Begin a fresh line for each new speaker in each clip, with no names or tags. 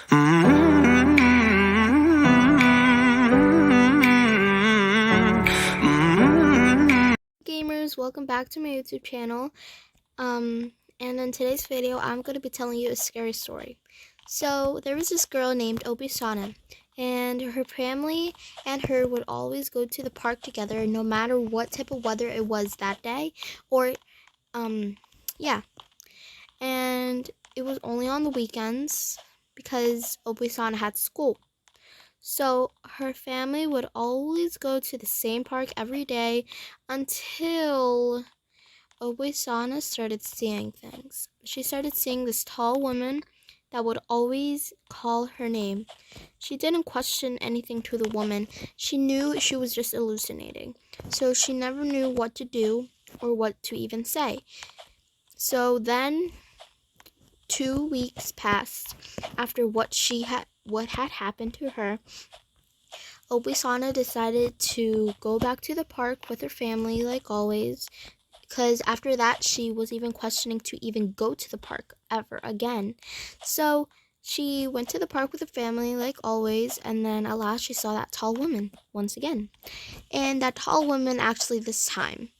Gamers, welcome back to my YouTube channel. And in today's video, I'm going to be telling you a scary story. So, there was this girl named Obisana, and her family and her would always go to the park together no matter what type of weather it was that day, or, yeah. And it was only on the weekends because Obisana had school. So her family would always go to the same park every day until Obisana started seeing things. She started seeing this tall woman that would always call her name. She didn't question anything to the woman. She knew she was just hallucinating. So she never knew what to do or what to even say. So then 2 weeks passed after what had happened to her. Obisana decided to go back to the park with her family like always, because after that she was even questioning to even go to the park ever again. So she went to the park with her family like always, and then at last she saw that tall woman once again. And that tall woman, actually this time,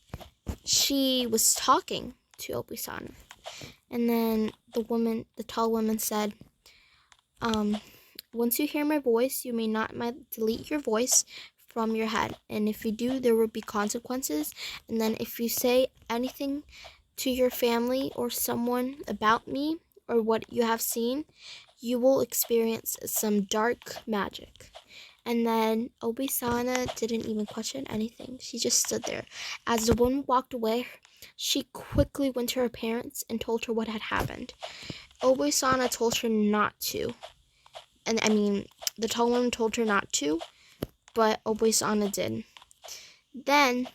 she was talking to Obisana. And then the tall woman said, once you hear my voice, you may not delete your voice from your head. And if you do, there will be consequences. And then if you say anything to your family or someone about me or what you have seen, you will experience some dark magic. And then Obisana didn't even question anything. She just stood there. As the woman walked away, she quickly went to her parents and told her what had happened. Obisana told her not to. And the tall woman told her not to, but Obisana did. Then,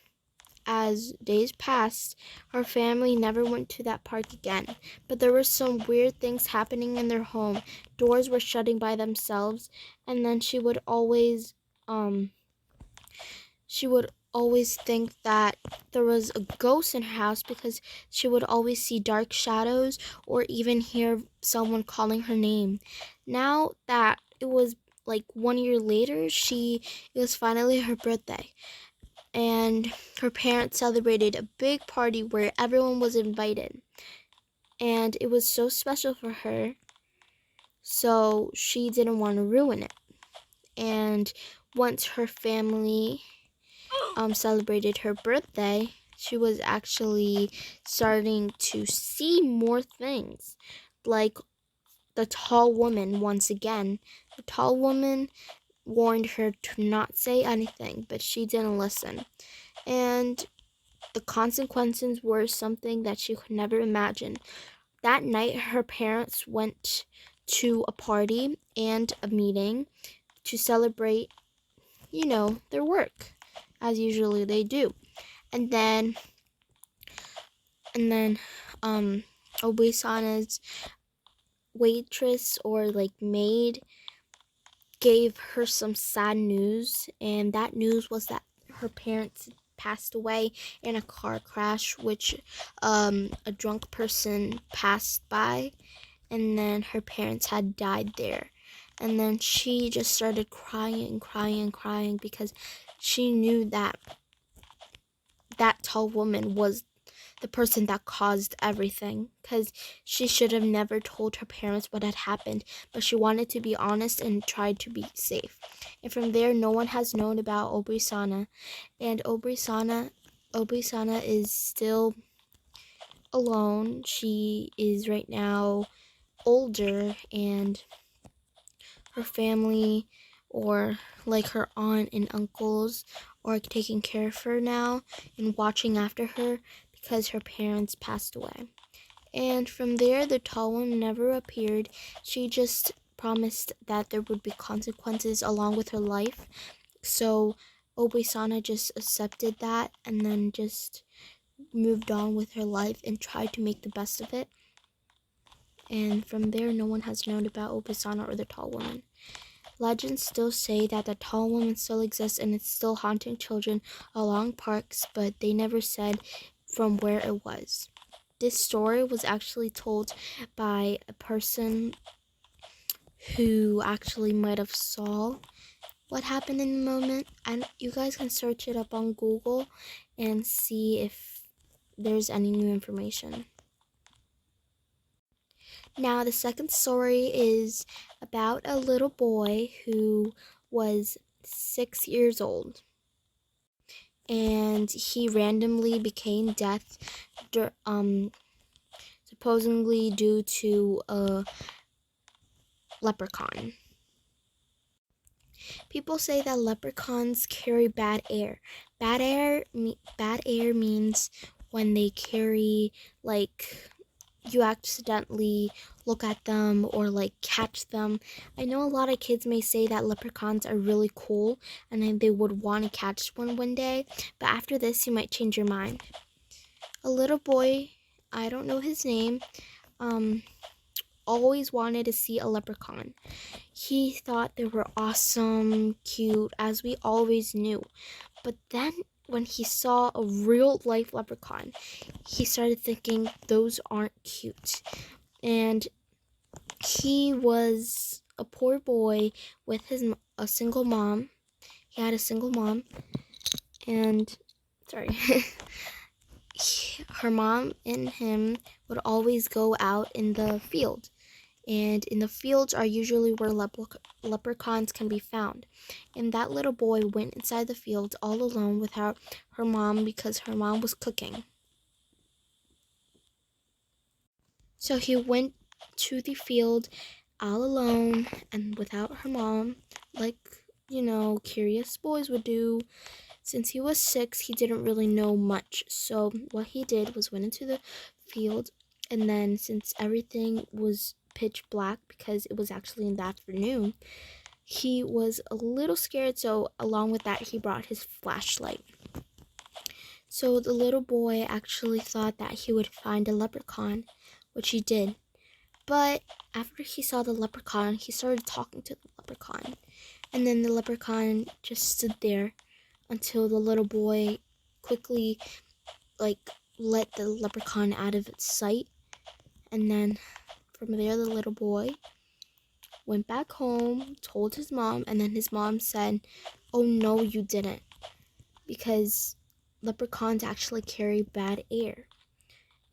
as days passed, her family never went to that park again. But there were some weird things happening in their home. Doors were shutting by themselves, and then she would always think that there was a ghost in her house because she would always see dark shadows or even hear someone calling her name. Now that it was like 1 year later, it was finally her birthday. And her parents celebrated a big party where everyone was invited. And it was so special for her, so she didn't want to ruin it. And once her family celebrated her birthday, she was actually starting to see more things, like the tall woman once again. The tall woman warned her to not say anything, but she didn't listen. And the consequences were something that she could never imagine. That night, her parents went to a party and a meeting to celebrate, their work, as usually they do. And then Obisana's waitress or like maid gave her some sad news, and that news was that her parents passed away in a car crash, which a drunk person passed by, and then her parents had died there. And then she just started crying because she knew that tall woman was the person that caused everything, because she should have never told her parents what had happened, but she wanted to be honest and tried to be safe. And from there, no one has known about Obisana, and Obisana is still alone. She is right now older, and her family, or like her aunt and uncles, are taking care of her now and watching after her because her parents passed away. And from there, the tall one never appeared. She just promised that there would be consequences along with her life. So Obisana just accepted that and then just moved on with her life and tried to make the best of it. And from there, no one has known about Obisana or the tall woman. Legends still say that the tall woman still exists and it's still haunting children along parks, but they never said from where it was. This story was actually told by a person who actually might have saw what happened in the moment. And you guys can search it up on Google and see if there's any new information. Now, the second story is about a little boy who was 6 years old, and he randomly became deaf, supposedly due to a leprechaun. People say that leprechauns carry bad air. Bad air means when they carry, like, you accidentally look at them or like catch them. I know a lot of kids may say that leprechauns are really cool and then they would want to catch one day, but after this you might change your mind. A little boy, I don't know his name, always wanted to see a leprechaun. He thought they were awesome, cute, as we always knew. But then when he saw a real life leprechaun, he started thinking those aren't cute. And he was a poor boy with a single mom. He had a single mom, and her mom and him would always go out in the field. And in the fields are usually where leprechauns can be found. And that little boy went inside the fields all alone without her mom because her mom was cooking. So he went to the field all alone and without her mom, like, curious boys would do. Since he was 6, he didn't really know much. So what he did was went into the field, and then since everything was pitch black because it was actually in the afternoon, he was a little scared, so along with that he brought his flashlight. So the little boy actually thought that he would find a leprechaun, which he did. But after he saw the leprechaun, he started talking to the leprechaun, and then the leprechaun just stood there until the little boy quickly let the leprechaun out of its sight. And then from there the little boy went back home, told his mom, and then his mom said, "Oh no, you didn't, because leprechauns actually carry bad air.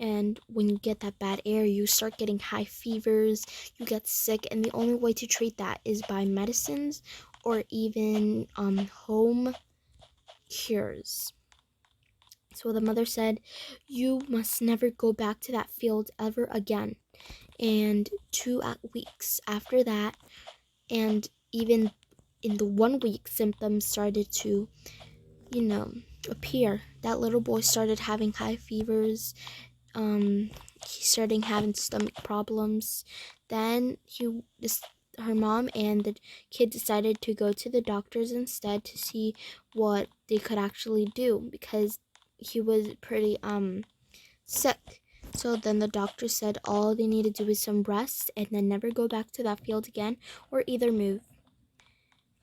And when you get that bad air, you start getting high fevers, you get sick, and the only way to treat that is by medicines or even home cures." So the mother said, "You must never go back to that field ever again." And 2 weeks after that, and even in the 1 week, symptoms started to, appear. That little boy started having high fevers. He started having stomach problems. Then her mom and the kid decided to go to the doctors instead to see what they could actually do because he was pretty sick. So then the doctor said all they need to do is some rest and then never go back to that field again or either move.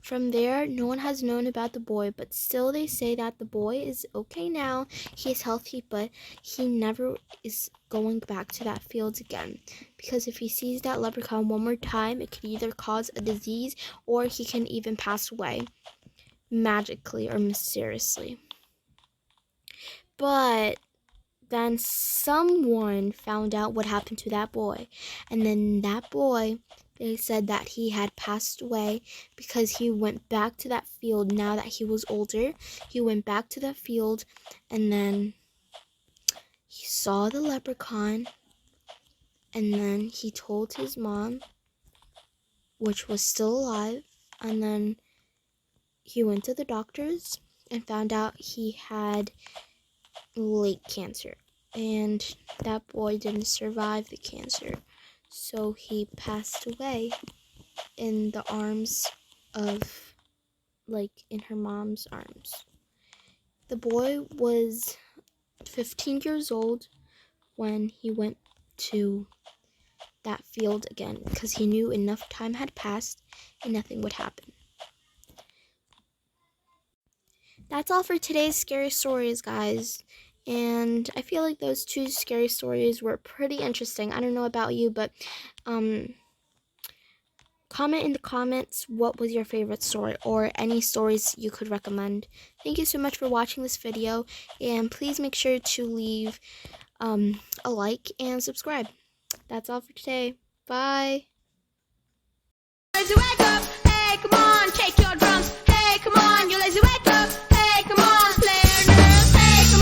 From there, no one has known about the boy, but still they say that the boy is okay now. He is healthy, but he never is going back to that field again. Because if he sees that leprechaun one more time, it could either cause a disease or he can even pass away magically or mysteriously. But then someone found out what happened to that boy. And then that boy, they said that he had passed away because he went back to that field now that he was older. He went back to that field and then he saw the leprechaun. And then he told his mom, which was still alive. And then he went to the doctors and found out he had late cancer. And that boy didn't survive the cancer. So he passed away in the arms of, in her mom's arms. The boy was 15 years old when he went to that field again because he knew enough time had passed and nothing would happen. That's all for today's scary stories, guys. And I feel like those 2 scary stories were pretty interesting. I don't know about you, but comment in the comments what was your favorite story or any stories you could recommend. Thank you so much for watching this video, and please make sure to leave a like and subscribe. That's all for today. Bye.